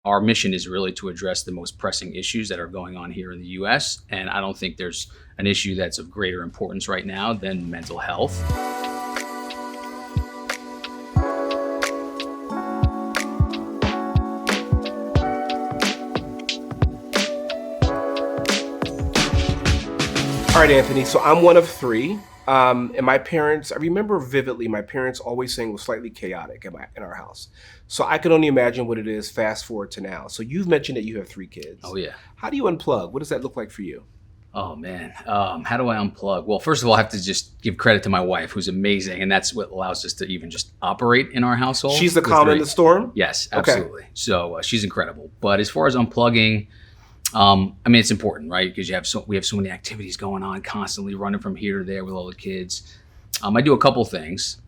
our mission is really to address the most pressing issues that are going on here in the US. And I don't think there's an issue that's of greater importance right now than mental health. All right, Anthony. So I'm one of three. And my parents, I remember vividly my parents always saying it was slightly chaotic in our house. So I can only imagine what it is fast forward to now. So you've mentioned that you have three kids. Oh, yeah. How do you unplug? What does that look like for you? Oh, man. How do I unplug? Well, first of all, I have to just give credit to my wife, who's amazing. And that's what allows us to even just operate in our household. She's the calm in the storm? Yes, absolutely. Okay. So she's incredible. But as far as unplugging, I mean, it's important, right? Because we have so many activities going on, constantly running from here to there with all the kids. I do a couple things.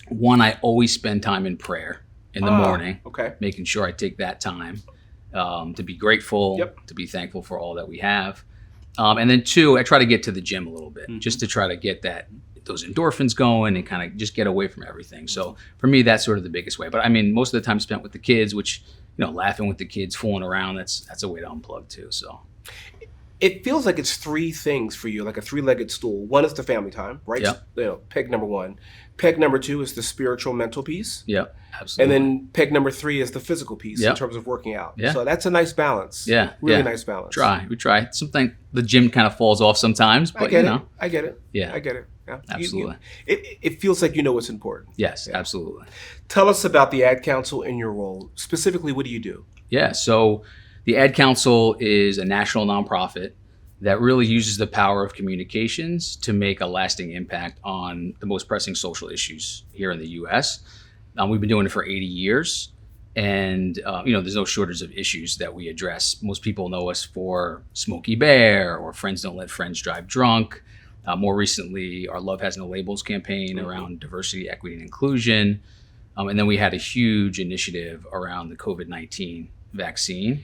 One, I always spend time in prayer in the morning, making sure I take that time to be grateful, to be thankful for all that we have. And then two, I try to get to the gym a little bit, just to try to get those endorphins going and kind of just get away from everything. So for me, that's sort of the biggest way. But I mean, most of the time spent with the kids, which, laughing with the kids, fooling around, that's a way to unplug too. So it feels like it's three things for you, like a three-legged stool. One is the family time, right? Yep. Peg number one. Peg number two is the spiritual mental piece. Yeah, absolutely. And then peg number three is the physical piece in terms of working out. Yeah. So that's a nice balance. Yeah. Really nice balance. We try. Something the gym kind of falls off sometimes, but I get it. Yeah. I get it. Yeah. Absolutely. It feels like you know what's important. Yes, absolutely. Tell us about the Ad Council and your role. Specifically, what do you do? Yeah, so the Ad Council is a national nonprofit that really uses the power of communications to make a lasting impact on the most pressing social issues here in the U.S. We've been doing it for 80 years, and there's no shortage of issues that we address. Most people know us for Smokey Bear or Friends Don't Let Friends Drive Drunk. More recently, our Love Has No Labels campaign around diversity, equity, and inclusion. And then we had a huge initiative around the COVID-19 vaccine.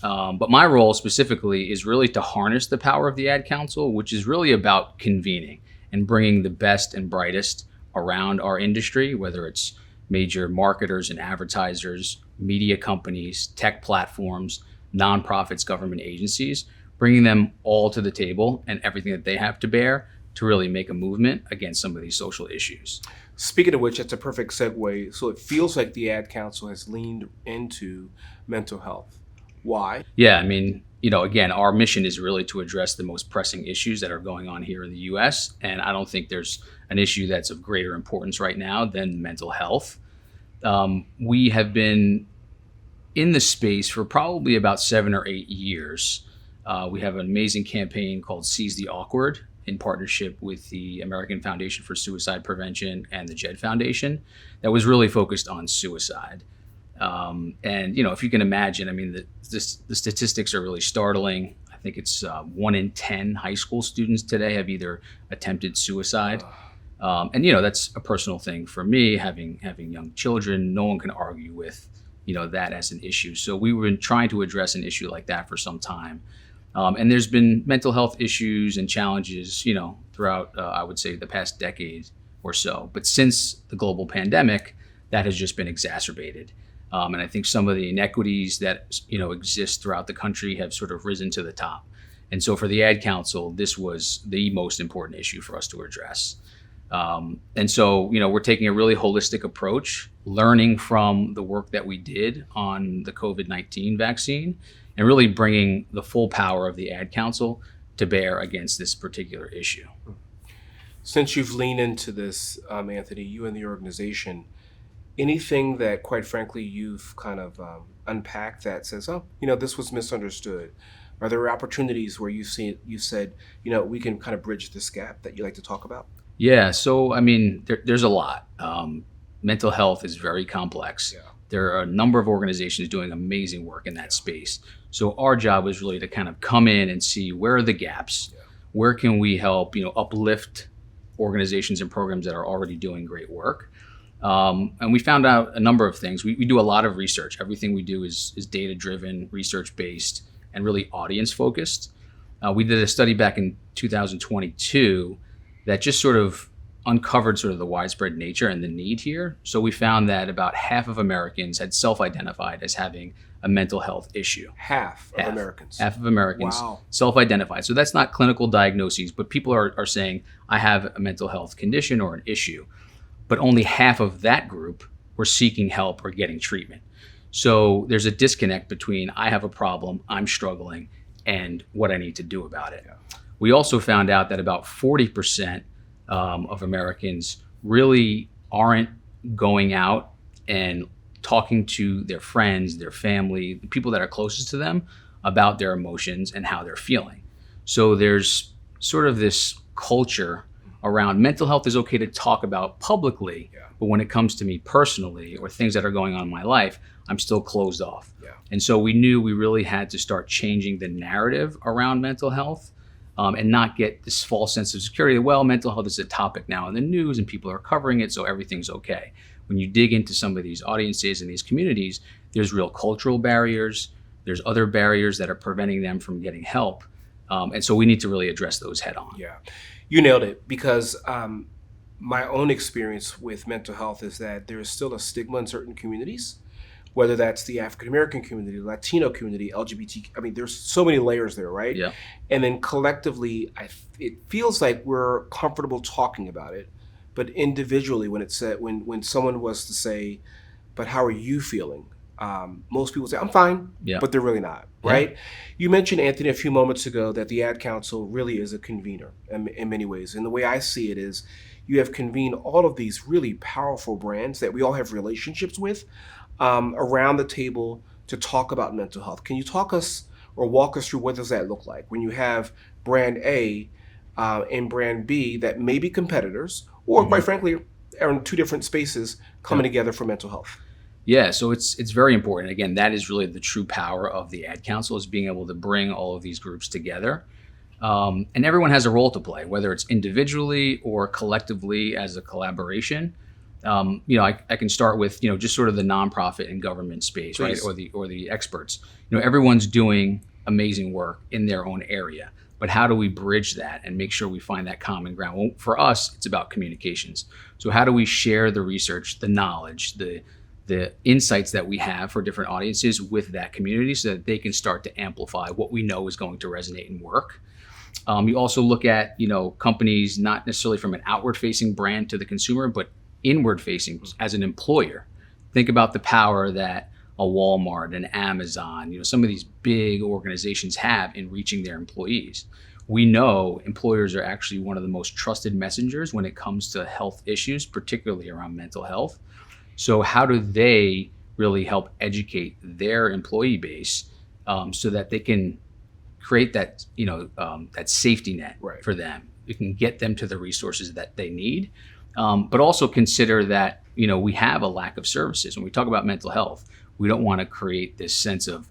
But my role specifically is really to harness the power of the Ad Council, which is really about convening and bringing the best and brightest around our industry, whether it's major marketers and advertisers, media companies, tech platforms, nonprofits, government agencies, bringing them all to the table and everything that they have to bear to really make a movement against some of these social issues. Speaking of which, that's a perfect segue. So it feels like the Ad Council has leaned into mental health. Why? Yeah, I mean, again, our mission is really to address the most pressing issues that are going on here in the US. And I don't think there's an issue that's of greater importance right now than mental health. We have been in the space for probably about 7 or 8 years. We have an amazing campaign called Seize the Awkward in partnership with the American Foundation for Suicide Prevention and the JED Foundation that was really focused on suicide. And, if you can imagine, I mean, the statistics are really startling. I think it's 1 in 10 high school students today have either attempted suicide. And, that's a personal thing for me, having young children. No one can argue with, that as an issue. So we've been trying to address an issue like that for some time. And there's been mental health issues and challenges, throughout, I would say, the past decade or so. But since the global pandemic, that has just been exacerbated. And I think some of the inequities that, exist throughout the country have sort of risen to the top. And so for the Ad Council, this was the most important issue for us to address. And so, we're taking a really holistic approach, learning from the work that we did on the COVID-19 vaccine, and really bringing the full power of the Ad Council to bear against this particular issue. Since you've leaned into this, Anthony, you and the organization, anything that, quite frankly, you've kind of unpacked that says, this was misunderstood? Are there opportunities where you said, we can kind of bridge this gap that you like to talk about? Yeah, so, I mean, there's a lot. Mental health is very complex. Yeah. There are a number of organizations doing amazing work in that space. So our job is really to kind of come in and see where are the gaps, where can we help, uplift organizations and programs that are already doing great work. And we found out a number of things. We do a lot of research. Everything we do is data-driven, research-based, and really audience-focused. We did a study back in 2022 that just sort of uncovered sort of the widespread nature and the need here. So we found that about half of Americans had self-identified as having a mental health issue. Half of Americans. Half of Americans Wow. self-identified. So that's not clinical diagnoses, but people are saying, I have a mental health condition or an issue. But only half of that group were seeking help or getting treatment. So there's a disconnect between I have a problem, I'm struggling, and what I need to do about it. Yeah. We also found out that about 40% of Americans really aren't going out and talking to their friends, their family, the people that are closest to them about their emotions and how they're feeling. So there's sort of this culture around mental health is okay to talk about publicly, but when it comes to me personally or things that are going on in my life, I'm still closed off. Yeah. And so we knew we really had to start changing the narrative around mental health and not get this false sense of security. Well, mental health is a topic now in the news and people are covering it, so everything's okay. When you dig into some of these audiences and these communities, there's real cultural barriers. There's other barriers that are preventing them from getting help. And so we need to really address those head on. Yeah, you nailed it, because my own experience with mental health is that there is still a stigma in certain communities, whether that's the African American community, Latino community, LGBT. I mean, there's so many layers there, right? Yeah. And then collectively, it feels like we're comfortable talking about it, but individually, when it's when someone was to say, "But how are you feeling?" Most people say, "I'm fine," Yeah. but they're really not, right? Yeah. You mentioned, Anthony, a few moments ago that the Ad Council really is a convener in many ways. And the way I see it is you have convened all of these really powerful brands that we all have relationships with around the table to talk about mental health. Can you talk us or walk us through what does that look like when you have brand A and brand B that may be competitors or quite frankly are in two different spaces coming together for mental health? Yeah, so it's very important. Again, that is really the true power of the Ad Council, is being able to bring all of these groups together. And everyone has a role to play, whether it's individually or collectively as a collaboration. I can start with, just sort of the nonprofit and government space, Please. right? Or the experts. Everyone's doing amazing work in their own area. But how do we bridge that and make sure we find that common ground? Well, for us, it's about communications. So how do we share the research, the knowledge, the insights that we have for different audiences with that community so that they can start to amplify what we know is going to resonate and work. You also look at, companies not necessarily from an outward-facing brand to the consumer, but inward-facing as an employer. Think about the power that a Walmart, an Amazon, some of these big organizations have in reaching their employees. We know employers are actually one of the most trusted messengers when it comes to health issues, particularly around mental health. So how do they really help educate their employee base so that they can create that, that safety net for them? It can get them to the resources that they need, but also consider that, we have a lack of services. When we talk about mental health, we don't want to create this sense of,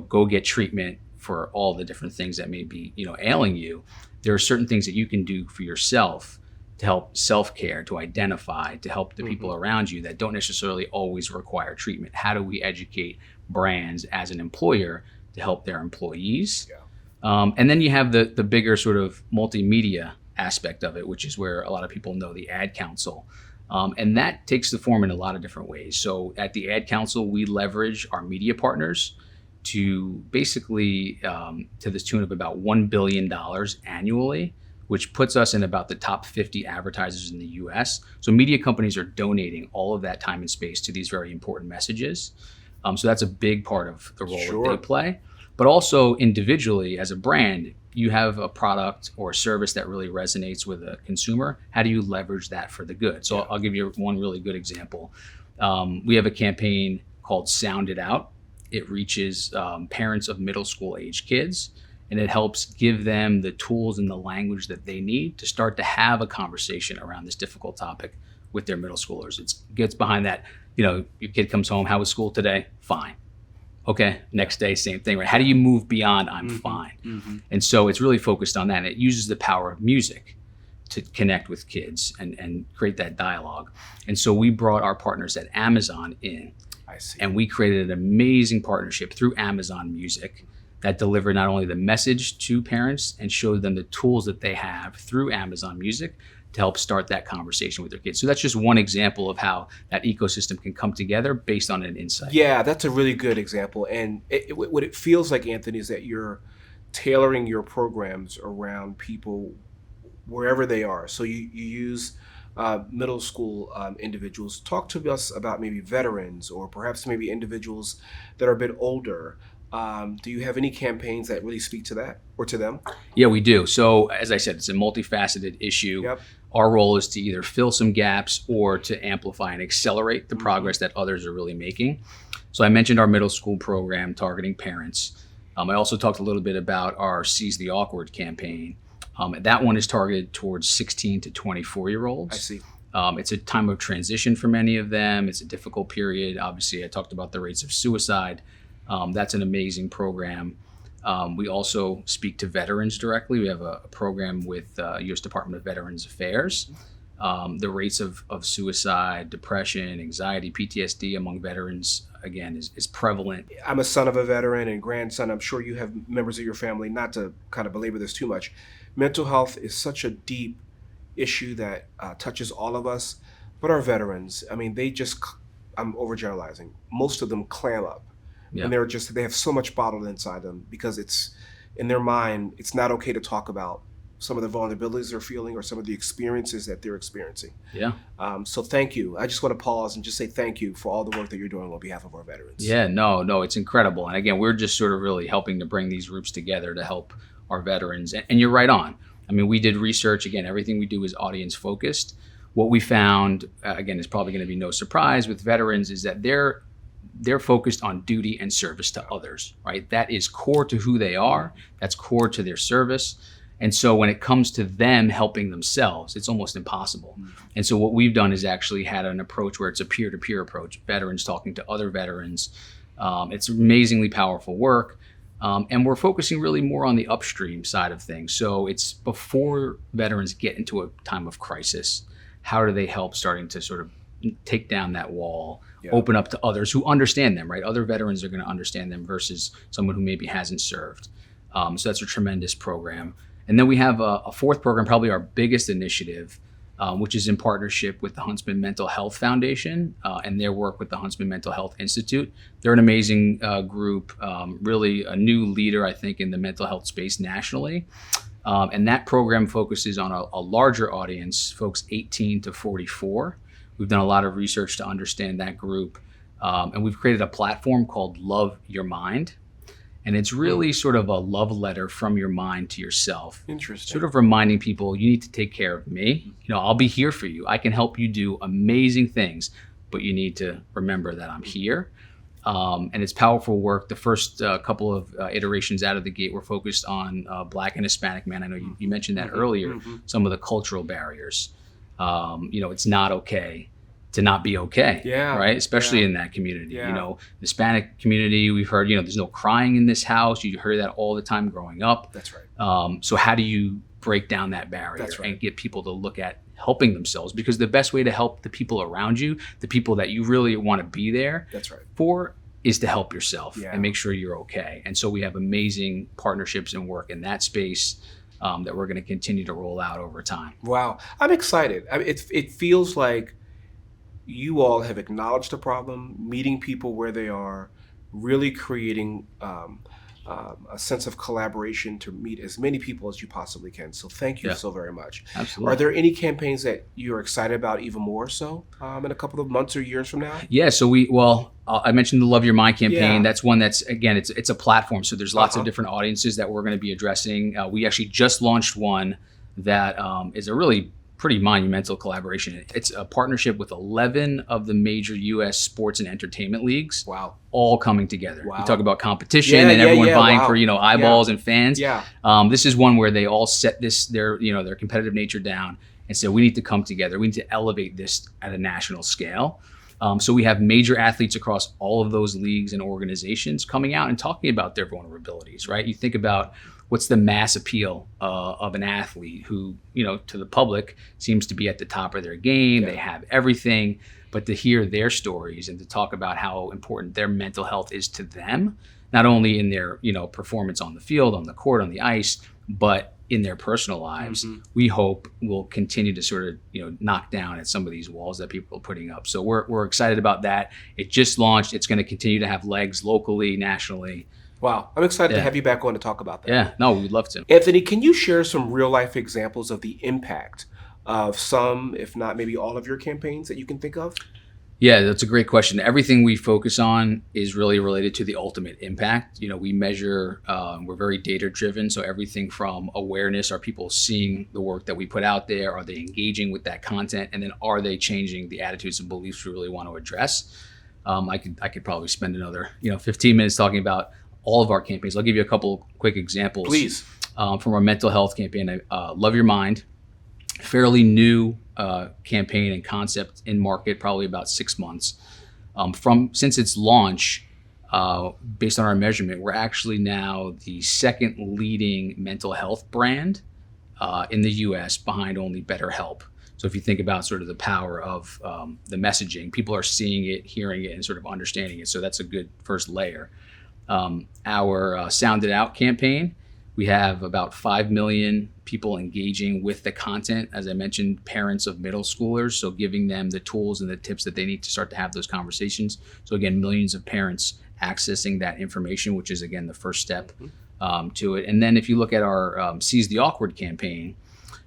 go get treatment for all the different things that may be, ailing you. There are certain things that you can do for yourself to help self-care, to identify, to help the people around you that don't necessarily always require treatment. How do we educate brands as an employer to help their employees? Yeah. And then you have the bigger sort of multimedia aspect of it, which is where a lot of people know the Ad Council. And that takes the form in a lot of different ways. So at the Ad Council, we leverage our media partners to basically to the tune of about $1 billion annually, which puts us in about the top 50 advertisers in the US. So media companies are donating all of that time and space to these very important messages. So that's a big part of the role that they play. But also individually as a brand, you have a product or a service that really resonates with a consumer. How do you leverage that for the good? So I'll give you one really good example. We have a campaign called Sound It Out. It reaches parents of middle school age kids, and it helps give them the tools and the language that they need to start to have a conversation around this difficult topic with their middle schoolers. It gets behind that, your kid comes home, how was school today? Fine. Okay, next day, same thing, right? How do you move beyond I'm fine? And so it's really focused on that. And it uses the power of music to connect with kids and create that dialogue. And so we brought our partners at Amazon in. I see. And we created an amazing partnership through Amazon Music that delivered not only the message to parents and showed them the tools that they have through Amazon Music to help start that conversation with their kids. So that's just one example of how that ecosystem can come together based on an insight. Yeah, that's a really good example. And what it feels like, Anthony, is that you're tailoring your programs around people wherever they are. So you use middle school individuals. Talk to us about maybe veterans or perhaps maybe individuals that are a bit older. Do you have any campaigns that really speak to that or to them? Yeah, we do. So as I said, it's a multifaceted issue. Yep. Our role is to either fill some gaps or to amplify and accelerate the progress that others are really making. So I mentioned our middle school program targeting parents. I also talked a little bit about our Seize the Awkward campaign. That one is targeted towards 16 to 24-year-olds. I see. It's a time of transition for many of them. It's a difficult period. Obviously, I talked about the rates of suicide. That's an amazing program. We also speak to veterans directly. We have a program with U.S. Department of Veterans Affairs. The rates of suicide, depression, anxiety, PTSD among veterans, again, is prevalent. I'm a son of a veteran and grandson. I'm sure you have members of your family, not to kind of belabor this too much. Mental health is such a deep issue that touches all of us. But our veterans, I mean, I'm overgeneralizing, most of them clam up. Yeah. And they have so much bottled inside them because it's, in their mind, it's not okay to talk about some of the vulnerabilities they're feeling or some of the experiences that they're experiencing. Yeah. So thank you. I just want to pause and just say thank you for all the work that you're doing on behalf of our veterans. Yeah, no, it's incredible. And again, we're just sort of really helping to bring these groups together to help our veterans. And you're right on. I mean, we did research. Again, everything we do is audience focused. What we found, again, is probably going to be no surprise with veterans, is that they're focused on duty and service to others, right? That is core to who they are. That's core to their service. And so when it comes to them helping themselves, it's almost impossible. And so what we've done is actually had an approach where it's a peer-to-peer approach, veterans talking to other veterans. It's amazingly powerful work. And we're focusing really more on the upstream side of things. So it's before veterans get into a time of crisis, how do they help starting to sort of take down that wall, open up to others who understand them, right? Other veterans are going to understand them versus someone who maybe hasn't served. So that's a tremendous program. And then we have a fourth program, probably our biggest initiative, which is in partnership with the Huntsman Mental Health Foundation and their work with the Huntsman Mental Health Institute. They're an amazing group, really a new leader, I think, in the mental health space nationally. And that program focuses on a larger audience, folks 18 to 44. We've done a lot of research to understand that group. And we've created a platform called Love Your Mind. And it's really sort of a love letter from your mind to yourself. Interesting. Sort of reminding people, you need to take care of me. You know, I'll be here for you. I can help you do amazing things, but you need to remember that I'm here. And it's powerful work. The first couple of iterations out of the gate were focused on Black and Hispanic men. I know you mentioned that earlier, some of the cultural barriers. It's not okay to not be okay, right? Especially in that community. Yeah. You know, the Hispanic community, we've heard, there's no crying in this house. You heard that all the time growing up. That's right. So how do you break down that barrier and get people to look at helping themselves? Because the best way to help the people around you, the people that you really want to be there for, is to help yourself and make sure you're okay. And so we have amazing partnerships and work in that space that we're going to continue to roll out over time. Wow. I'm excited. It feels like you all have acknowledged the problem, meeting people where they are, really creating a sense of collaboration to meet as many people as you possibly can. So thank you so very much. Absolutely. Are there any campaigns that you're excited about even more so in a couple of months or years from now? Yeah, so I mentioned the Love Your Mind campaign. Yeah. That's one that's, again, it's a platform. So there's lots of different audiences that we're going to be addressing. We actually just launched one that is a really pretty monumental collaboration. It's a partnership with 11 of the major U.S. sports and entertainment leagues. Wow. All coming together. You talk about competition and everyone vying for, eyeballs and fans. Yeah. This is one where they all set their competitive nature down and said, we need to come together. We need to elevate this at a national scale. So we have major athletes across all of those leagues and organizations coming out and talking about their vulnerabilities, right? You think about what's the mass appeal of an athlete who, to the public seems to be at the top of their game. They have everything, but to hear their stories and to talk about how important their mental health is to them, not only in their, performance on the field, on the court, on the ice, but in their personal lives, we hope will continue to sort of, knock down at some of these walls that people are putting up. So we're excited about that. It just launched. It's going to continue to have legs locally, nationally. Wow. I'm excited to Yeah. have you back on to talk about that. Yeah, no, we'd love to. Anthony, can you share some real life examples of the impact of some, if not maybe all of your campaigns that you can think of? Yeah, that's a great question. Everything we focus on is really related to the ultimate impact. We measure, we're very data driven. So everything from awareness, are people seeing the work that we put out there? Are they engaging with that content? And then are they changing the attitudes and beliefs we really want to address? I could probably spend another 15 minutes talking about all of our campaigns. I'll give you a couple quick examples. Please. From our mental health campaign, Love Your Mind. Fairly new campaign and concept in market, probably about 6 months. Since its launch, based on our measurement, we're actually now the second leading mental health brand in the U.S. behind only BetterHelp. So if you think about sort of the power of the messaging, people are seeing it, hearing it, and sort of understanding it. So that's a good first layer. Our Sound It Out campaign, we have about 5 million people engaging with the content. As I mentioned, parents of middle schoolers, so giving them the tools and the tips that they need to start to have those conversations. So again, millions of parents accessing that information, which is again the first step to it. And then if you look at our Seize the Awkward campaign,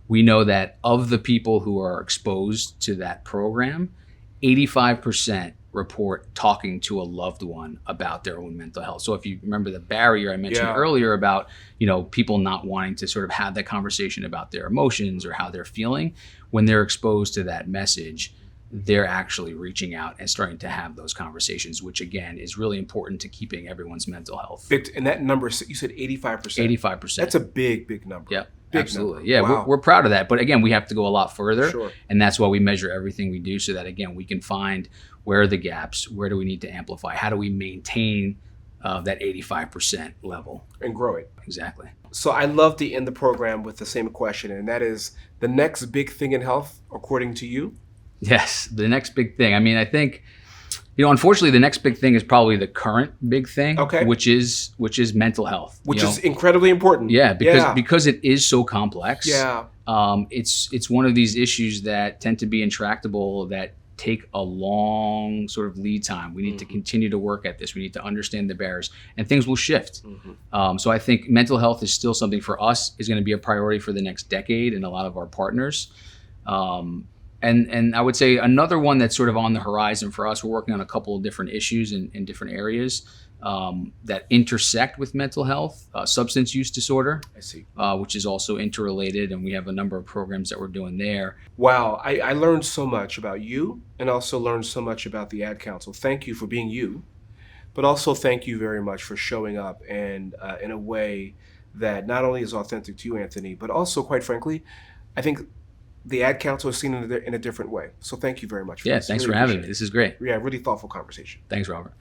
we know that of the people who are exposed to that program, 85% report talking to a loved one about their own mental health. So if you remember the barrier I mentioned earlier about, people not wanting to sort of have that conversation about their emotions or how they're feeling, when they're exposed to that message, they're actually reaching out and starting to have those conversations, which again is really important to keeping everyone's mental health. And that number, you said 85%. 85%. That's a big number. Yeah. Big Absolutely. number. Yeah, Wow. we're proud of that. But again, we have to go a lot further. Sure. And that's why we measure everything we do so that, again, we can find where are the gaps, where do we need to amplify, how do we maintain that 85% level. And grow it. Exactly. So I love to end the program with the same question, and that is the next big thing in health, according to you? Yes, the next big thing. I mean, I think, unfortunately, the next big thing is probably the current big thing, which is mental health. Which is incredibly important. Yeah, because it is so complex. Yeah. It's one of these issues that tend to be intractable, that take a long sort of lead time. We need to continue to work at this. We need to understand the barriers, and things will shift. So I think mental health is still something for us, is going to be a priority for the next decade, and a lot of our partners. And I would say another one that's sort of on the horizon for us, we're working on a couple of different issues in different areas that intersect with mental health. Substance use disorder, I see. Which is also interrelated, and we have a number of programs that we're doing there. Wow, I learned so much about you, and also learned so much about the Ad Council. Thank you for being you, but also thank you very much for showing up and in a way that not only is authentic to you, Anthony, but also, quite frankly, I think the Ad Council is seen in a different way. So thank you very much for this. Thanks Really for having appreciate me. it. This is great. Yeah, really thoughtful conversation. Thanks, Robert.